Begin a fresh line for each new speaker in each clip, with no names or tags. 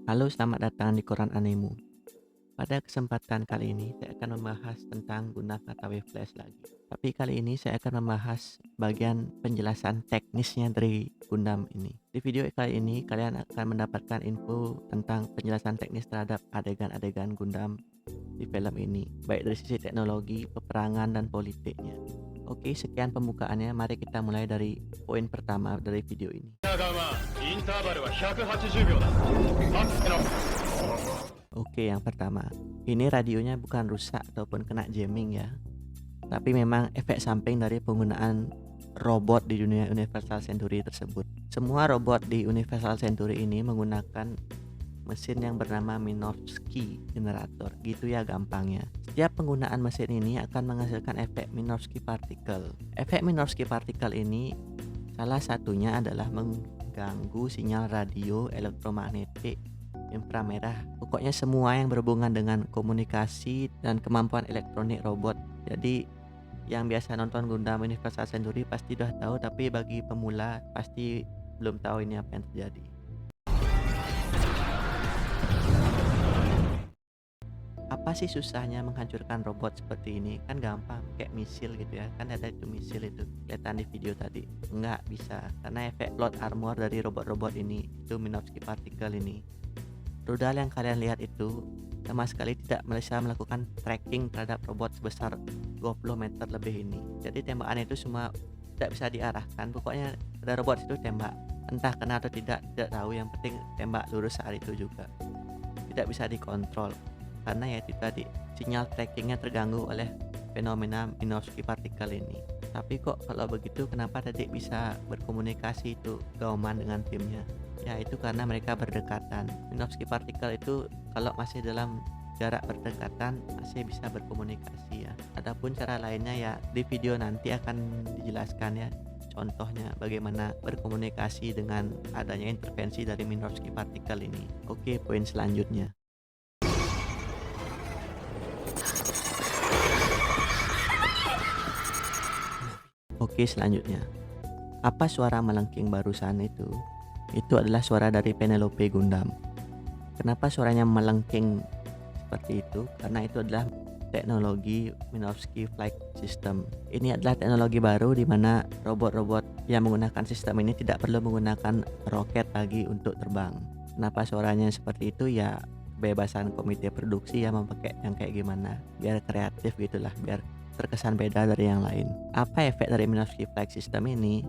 Halo, selamat datang di Koran Anemu. Pada kesempatan kali ini, saya akan membahas tentang Gundam atau Flash lagi. Tapi kali ini saya akan membahas bagian penjelasan teknisnya dari Gundam ini. Di video kali ini, kalian akan mendapatkan info tentang penjelasan teknis terhadap adegan-adegan Gundam di film ini, baik dari sisi teknologi, peperangan, dan politiknya. Oke, sekian pembukaannya. Mari kita mulai dari poin pertama dari video ini. Oke, yang pertama, ini radionya bukan rusak ataupun kena jamming ya, tapi memang efek samping dari penggunaan robot di dunia Universal Century tersebut. Semua robot di Universal Century ini menggunakan mesin yang bernama Minovsky Generator, gitu ya gampangnya. Setiap penggunaan mesin ini akan menghasilkan efek Minovsky Particle. Efek Minovsky Particle ini salah satunya adalah mengganggu sinyal radio elektromagnetik inframerah. Pokoknya semua yang berhubungan dengan komunikasi dan kemampuan elektronik robot. Jadi yang biasa nonton Gundam Universal Century pasti udah tahu, tapi bagi pemula pasti belum tahu ini apa yang terjadi. Apa sih susahnya menghancurkan robot seperti ini? Kan gampang, kayak misil gitu ya. Kan ada itu misil itu, kelihatan di video tadi. Nggak bisa, karena efek plot armor dari robot-robot ini, itu Minovsky Particle ini. Rudal yang kalian lihat itu sama sekali tidak bisa melakukan tracking terhadap robot sebesar 20 meter lebih ini. Jadi tembakan itu semua tidak bisa diarahkan. Pokoknya ada robot itu tembak, entah kena atau tidak tahu. Yang penting tembak lurus saat itu juga. Tidak bisa dikontrol karena ya itu tadi, sinyal trackingnya terganggu oleh fenomena Minovsky Particle ini. Tapi kok kalau begitu kenapa tadi bisa berkomunikasi itu Gauman dengan timnya? Ya itu karena mereka berdekatan. Minovsky Particle itu kalau masih dalam jarak berdekatan masih bisa berkomunikasi ya. Adapun cara lainnya ya di video nanti akan dijelaskan ya. Contohnya bagaimana berkomunikasi dengan adanya intervensi dari Minovsky Particle ini. Oke, poin selanjutnya. Oke, selanjutnya. Apa suara melengking barusan itu? Itu adalah suara dari Penelope Gundam. Kenapa suaranya melengking seperti itu? Karena itu adalah teknologi Minovsky Flight System. Ini adalah teknologi baru di mana robot-robot yang menggunakan sistem ini tidak perlu menggunakan roket lagi untuk terbang. Kenapa suaranya seperti itu? Ya kebebasan komite produksi yang memakai yang kayak gimana, biar kreatif gitulah, biar terkesan beda dari yang lain. Apa efek dari Minovsky Flight System ini?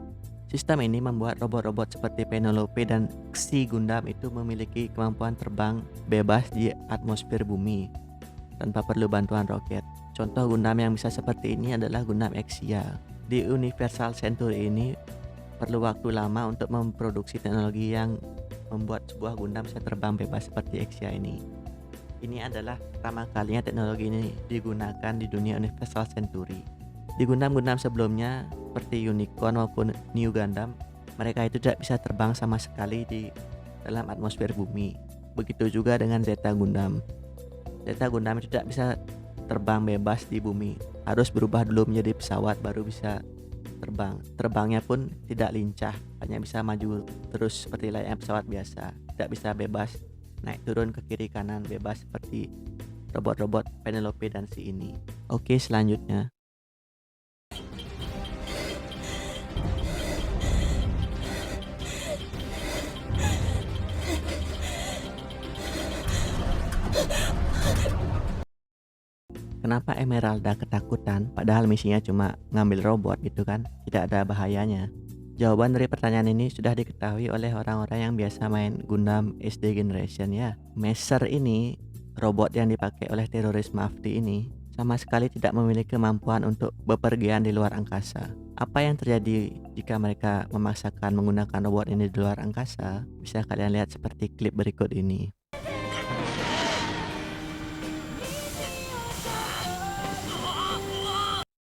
Sistem ini membuat robot-robot seperti Penelope dan Xi Gundam itu memiliki kemampuan terbang bebas di atmosfer bumi tanpa perlu bantuan roket. Contoh Gundam yang bisa seperti ini adalah Gundam Exia. Di Universal Century ini perlu waktu lama untuk memproduksi teknologi yang membuat sebuah Gundam bisa terbang bebas seperti Exia ini. Ini adalah pertama kalinya teknologi ini digunakan di dunia Universal Century. Di Gundam-Gundam sebelumnya seperti Unicorn maupun New Gundam, mereka itu tidak bisa terbang sama sekali di dalam atmosfer bumi. Begitu juga dengan Zeta Gundam. Zeta Gundam itu tidak bisa terbang bebas di bumi, harus berubah dulu menjadi pesawat baru bisa terbang. Terbangnya pun tidak lincah, hanya bisa maju terus seperti layaknya pesawat biasa, tidak bisa bebas naik turun ke kiri kanan bebas seperti robot-robot Penelope dan si ini. Oke, selanjutnya. Kenapa Emeralda ketakutan padahal misinya cuma ngambil robot gitu kan? Tidak ada bahayanya. Jawaban dari pertanyaan ini sudah diketahui oleh orang-orang yang biasa main Gundam SD Generation ya. Messer ini, robot yang dipakai oleh teroris Mafdi ini, sama sekali tidak memiliki kemampuan untuk bepergian di luar angkasa. Apa yang terjadi jika mereka memaksakan menggunakan robot ini di luar angkasa? Bisa kalian lihat seperti klip berikut ini.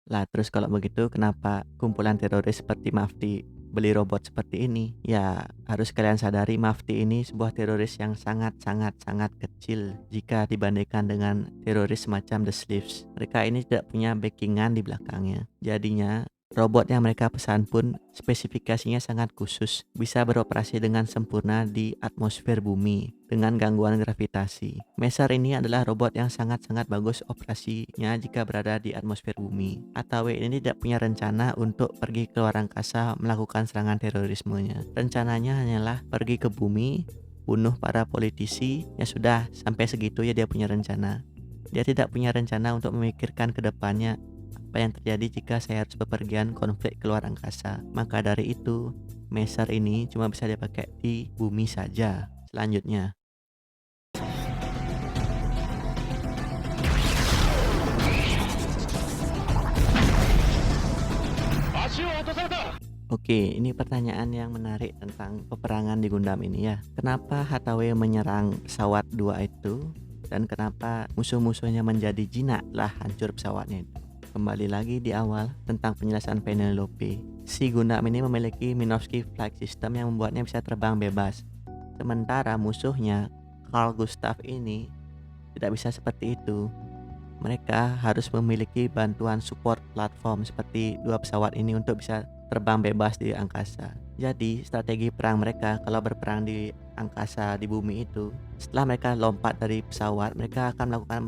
Lah terus kalau begitu kenapa kumpulan teroris seperti Mafti beli robot seperti ini? Ya harus kalian sadari Mafti ini sebuah teroris yang sangat kecil jika dibandingkan dengan teroris semacam The Sleeves. Mereka ini tidak punya backingan di belakangnya. Jadinya Robot yang mereka pesan pun spesifikasinya sangat khusus, bisa beroperasi dengan sempurna di atmosfer bumi dengan gangguan gravitasi. Mesar ini adalah robot yang sangat-sangat bagus operasinya jika berada di atmosfer bumi. ATW ini tidak punya rencana untuk pergi ke luar angkasa melakukan serangan terorismenya. Rencananya hanyalah pergi ke bumi, bunuh para politisi, ya sudah, sampai segitu ya dia punya rencana. Dia tidak punya rencana untuk memikirkan ke depannya apa yang terjadi jika saya harus bepergian konflik keluar angkasa. Maka dari itu, Mesar ini cuma bisa dipakai di bumi saja. Selanjutnya, oke, ini pertanyaan yang menarik tentang peperangan di Gundam ini ya. Kenapa Hathaway menyerang pesawat 2 itu dan kenapa musuh-musuhnya menjadi jinak lah hancur pesawatnya itu. Kembali lagi di awal tentang penjelasan Penelope. Si Gundam ini memiliki Minovsky Flight System yang membuatnya bisa terbang bebas. Sementara musuhnya, Carl Gustav ini, tidak bisa seperti itu. Mereka harus memiliki bantuan support platform seperti dua pesawat ini untuk bisa terbang bebas di angkasa. Jadi strategi perang mereka kalau berperang di angkasa di bumi itu, setelah mereka lompat dari pesawat, mereka akan melakukan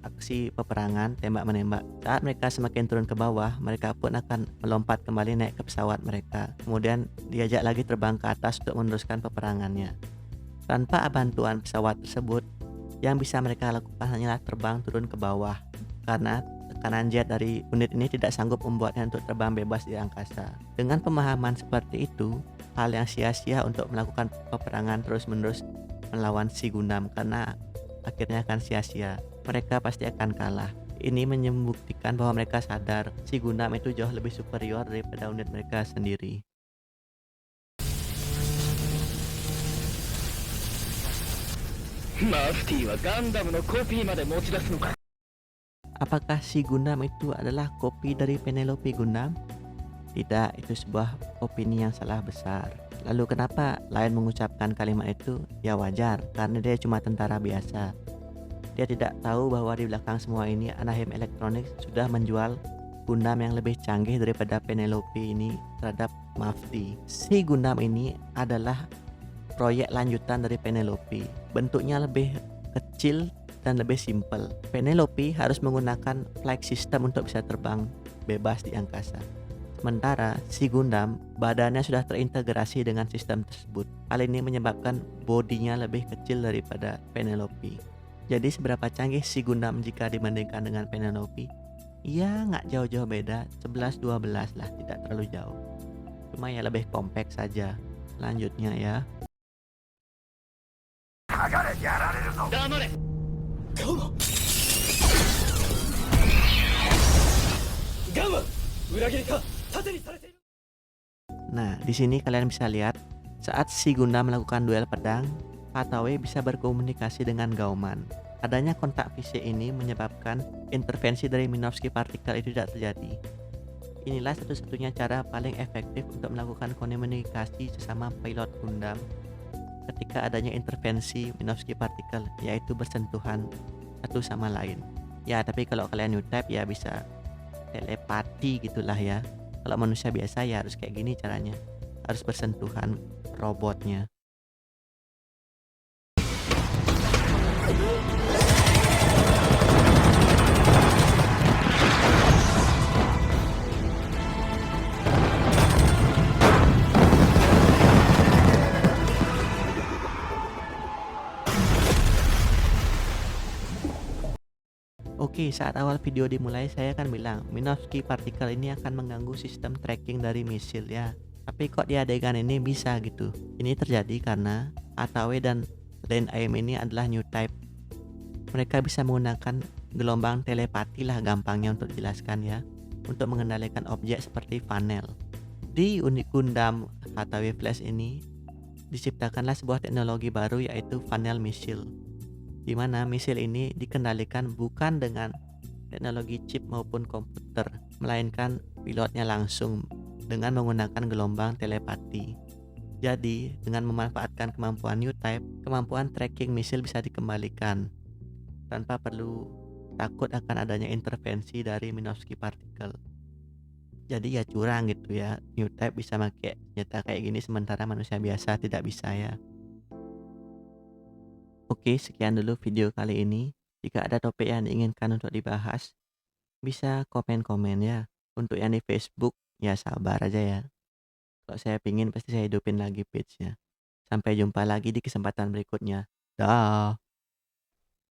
aksi peperangan tembak-menembak. Saat mereka semakin turun ke bawah, mereka pun akan melompat kembali naik ke pesawat mereka. Kemudian diajak lagi terbang ke atas untuk meneruskan peperangannya. Tanpa bantuan pesawat tersebut, yang bisa mereka lakukan hanyalah terbang turun ke bawah, karena tekanan jet dari unit ini tidak sanggup membuatnya untuk terbang bebas di angkasa. Dengan pemahaman seperti itu, hal yang sia-sia untuk melakukan peperangan terus-menerus melawan si Gundam, karena akhirnya akan sia-sia. Mereka pasti akan kalah. Ini membuktikan bahwa mereka sadar si Gundam itu jauh lebih superior daripada unit mereka sendiri. Apakah si Gundam itu adalah kopi dari Penelope Gundam? Tidak, itu sebuah opini yang salah besar. Lalu kenapa Lion mengucapkan kalimat itu? Ya wajar, karena dia cuma tentara biasa. Dia tidak tahu bahwa di belakang semua ini Anaheim Electronics sudah menjual Gundam yang lebih canggih daripada Penelope ini terhadap Mafti. Si Gundam ini adalah proyek lanjutan dari Penelope. Bentuknya lebih kecil dan lebih simpel. Penelope harus menggunakan flight system untuk bisa terbang bebas di angkasa. Sementara si Gundam badannya sudah terintegrasi dengan sistem tersebut. Hal ini menyebabkan bodinya lebih kecil daripada Penelope. Jadi seberapa canggih si Gundam jika dibandingkan dengan Penelope? Ya nggak jauh-jauh beda, 11-12 lah, tidak terlalu jauh. Cuma ya lebih kompak saja. Selanjutnya ya. Nah, di sini kalian bisa lihat saat si Gundam melakukan duel pedang, Hathaway bisa berkomunikasi dengan Gauman. Adanya kontak fisik ini menyebabkan intervensi dari Minovsky partikel itu tidak terjadi. Inilah satu-satunya cara paling efektif untuk melakukan komunikasi sesama pilot Gundam ketika adanya intervensi Minovsky partikel, yaitu bersentuhan satu sama lain. Ya, tapi kalau kalian new type ya bisa telepati gitulah ya. Kalau manusia biasa ya harus kayak gini caranya, harus bersentuhan robotnya. Oke, saat awal video dimulai saya akan bilang Minovsky partikel ini akan mengganggu sistem tracking dari misil ya. Tapi kok di adegan ini bisa gitu? Ini terjadi karena Hathaway dan Len Aim ini adalah new type. Mereka bisa menggunakan gelombang telepati lah gampangnya untuk dijelaskan ya, untuk mengendalikan objek seperti funnel. Di unit Gundam Hathaway Flash ini diciptakanlah sebuah teknologi baru yaitu funnel missile, di mana misil ini dikendalikan bukan dengan teknologi chip maupun komputer, melainkan pilotnya langsung dengan menggunakan gelombang telepati. Jadi, dengan memanfaatkan kemampuan new type, kemampuan tracking misil bisa dikembalikan tanpa perlu takut akan adanya intervensi dari Minovsky particle. Jadi ya curang gitu ya, new type bisa make senjata kayak gini sementara manusia biasa tidak bisa ya. Oke, sekian dulu video kali ini. Jika ada topik yang diinginkan untuk dibahas, bisa komen-komen ya. Untuk yang di Facebook, ya sabar aja ya. Kalau saya pingin pasti saya hidupin lagi page-nya. Sampai jumpa lagi di kesempatan berikutnya. Dah.